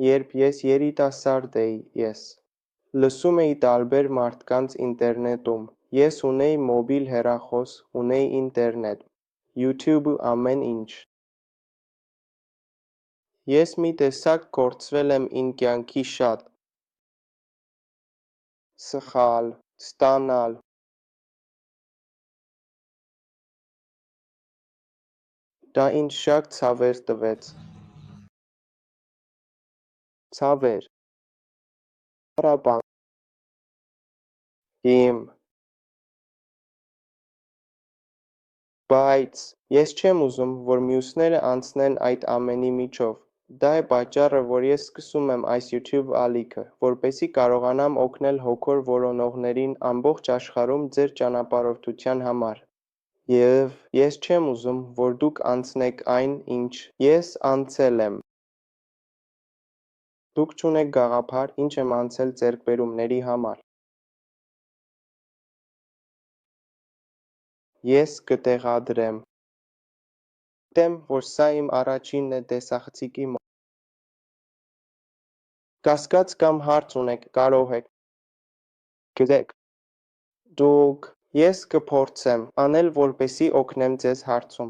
Երբ ես երիտասարդ էի, ես լսում էի տարբեր մարդկանց ինտերնետում, ես ունեի մոբիլ հեռախոս, ունեի ինտերնետ, YouTube ամեն ինչ։ Ես մի տեսակ կորցրել եմ իմ կյանքի շատ սխալ, ստանալ։ Դա ինձ շատ ցավեր տվեց։ Ցավեր։ Պարապան։ Իմ։ Բայց ես չեմ ուզում, որ մյուսները անցնեն այդ ամենի միջով։ Դա է պատճառը, որ ես սկսում եմ այս YouTube ալիքը, որպեսզի կարողանամ օգնել հոգոր որոնողներին ամբողջ աշխարհում ձեր ճանապարհորդության համար։ Եվ ես չեմ ուզում, որ դուք անցնեք այն, ինչ ես անցել եմ։ Դուք չունեք գաղափար, ինչ եմ անցել ձեռքբերումների համար։ Ես կտեղադրեմ։ Գիտեմ, որ սա իմ առաջինն է տեսախցիկի մոտ։ Կասկած կամ հարց ունեք, կարող եք գրեք։ Դուք ես կփորձեմ անել, որպեսզի օգնեմ ձեզ հարցում։